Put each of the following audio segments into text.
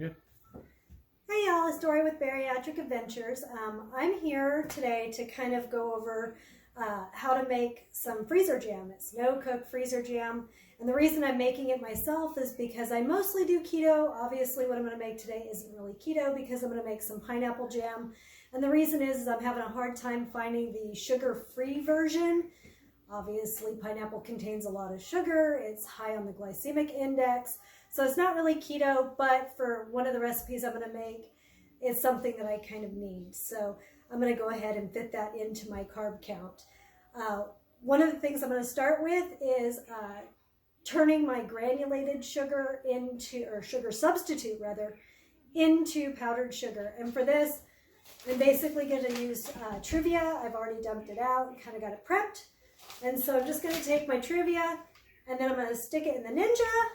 Good. Hey y'all, it's Dory with Bariatric Adventures. I'm here today to kind of go over how to make some freezer jam. It's no-cook freezer jam. And the reason I'm making it myself is because I mostly do keto. Obviously what I'm going to make today isn't really keto because I'm going to make some pineapple jam. And the reason is I'm having a hard time finding the sugar-free version. Obviously pineapple contains a lot of sugar. It's high on the glycemic index. So it's not really keto, but for one of the recipes I'm going to make, it's something that I kind of need. So I'm going to go ahead and fit that into my carb count. One of the things I'm going to start with is turning my granulated sugar into, or sugar substitute rather, into powdered sugar. And for this, I'm basically going to use Trivia. I've already dumped it out, kind of got it prepped. And so I'm just going to take my Trivia and then I'm going to stick it in the Ninja.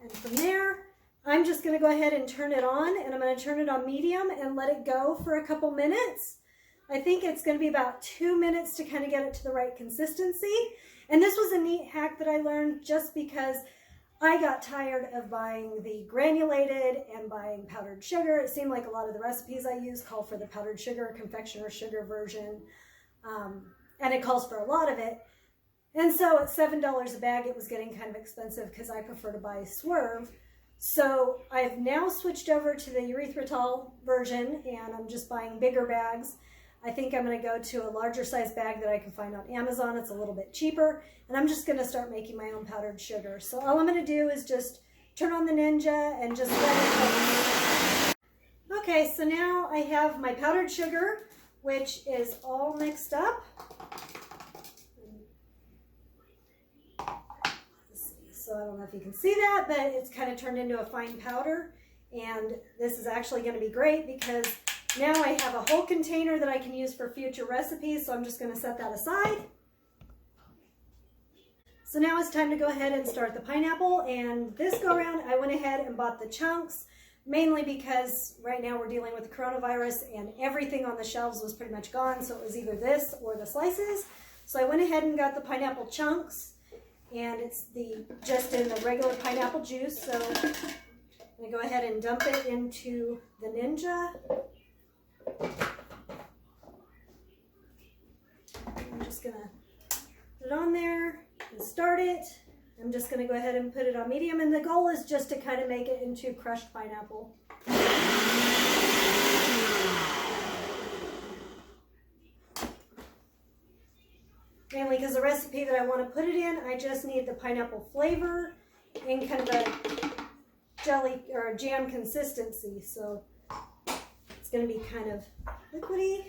And from there, I'm just going to go ahead and turn it on, and I'm going to turn it on medium and let it go for a couple minutes. I think it's going to be about 2 minutes to kind of get it to the right consistency. And this was a neat hack that I learned just because I got tired of buying the granulated and buying powdered sugar. It seemed like a lot of the recipes I use call for the powdered sugar, confectioner sugar version, and it calls for a lot of it. And so at $7 a bag, it was getting kind of expensive because I prefer to buy Swerve. So I've now switched over to the erythritol version and I'm just buying bigger bags. I think I'm going to go to a larger size bag that I can find on Amazon. It's a little bit cheaper. And I'm just going to start making my own powdered sugar. So all I'm going to do is just turn on the Ninja and just let it go. Okay, so now I have my powdered sugar, which is all mixed up. So I don't know if you can see that, but it's kind of turned into a fine powder. And this is actually going to be great because now I have a whole container that I can use for future recipes. So I'm just going to set that aside. So now it's time to go ahead and start the pineapple. And this go around, I went ahead and bought the chunks, mainly because right now we're dealing with the coronavirus and everything on the shelves was pretty much gone. So it was either this or the slices. So I went ahead and got the pineapple chunks. And it's just in the regular pineapple juice. So I'm going to go ahead and dump it into the Ninja. I'm just going to put it on there and start it. I'm just going to go ahead and put it on medium. And the goal is just to kind of make it into crushed pineapple. Mainly because the recipe that I want to put it in, I just need the pineapple flavor in kind of a jelly or a jam consistency. So it's going to be kind of liquidy.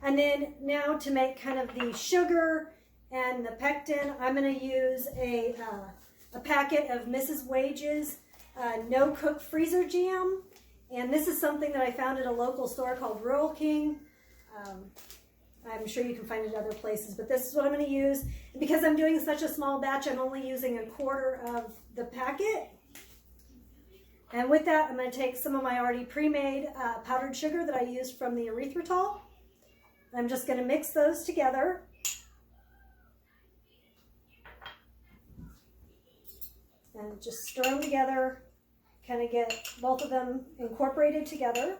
And then now to make kind of the sugar and the pectin, I'm going to use a packet of Mrs. Wage's no-cook freezer jam. And this is something that I found at a local store called Rural King. I'm sure you can find it at other places, but this is what I'm going to use. And because I'm doing such a small batch, I'm only using 1/4 of the packet. And with that, I'm going to take some of my already pre-made powdered sugar that I used from the erythritol. I'm just going to mix those together. And just stir them together. Kind of get both of them incorporated together.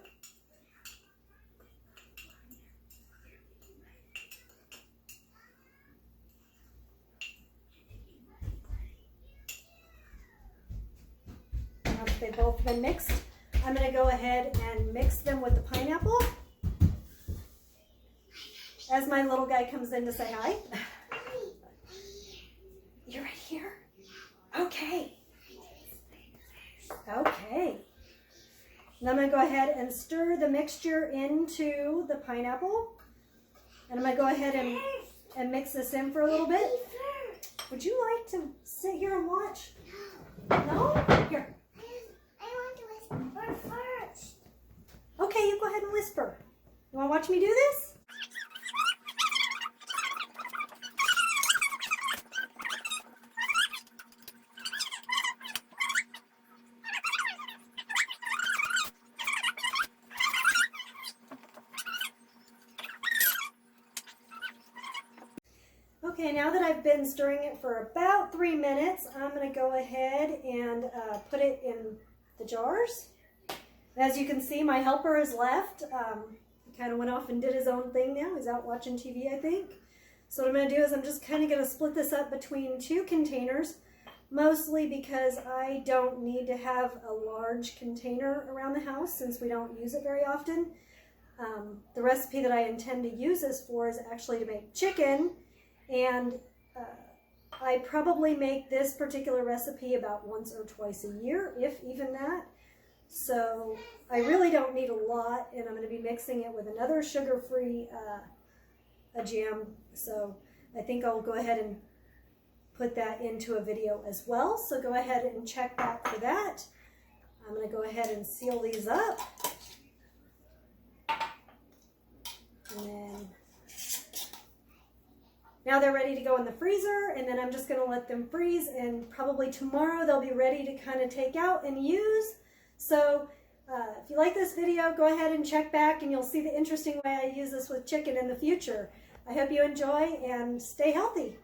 Once they've both been mixed, I'm going to go ahead and mix them with the pineapple. As my little guy comes in to say hi. You're right here? Okay. Okay, and I'm going to go ahead and stir the mixture into the pineapple. And I'm going to go ahead and mix this in for a little bit. Would you like to sit here and watch? No? Here. I want to whisper first. Okay, you go ahead and whisper. You want to watch me do this? Okay, now that I've been stirring it for about 3 minutes, I'm going to go ahead and put it in the jars. As you can see, my helper is left. He kind of went off and did his own thing now. He's out watching TV, I think. So what I'm going to do is I'm just kind of going to split this up between 2 containers, mostly because I don't need to have a large container around the house since we don't use it very often. The recipe that I intend to use this for is actually to make chicken, and I probably make this particular recipe about once or twice a year, if even that. So I really don't need a lot, and I'm going to be mixing it with another sugar-free jam. So I think I'll go ahead and put that into a video as well. So go ahead and check back for that. I'm going to go ahead and seal these up. And then now they're ready to go in the freezer, and then I'm just going to let them freeze, and probably tomorrow they'll be ready to kind of take out and use. So if you like this video, go ahead and check back, and you'll see the interesting way I use this with chicken in the future. I hope you enjoy and stay healthy.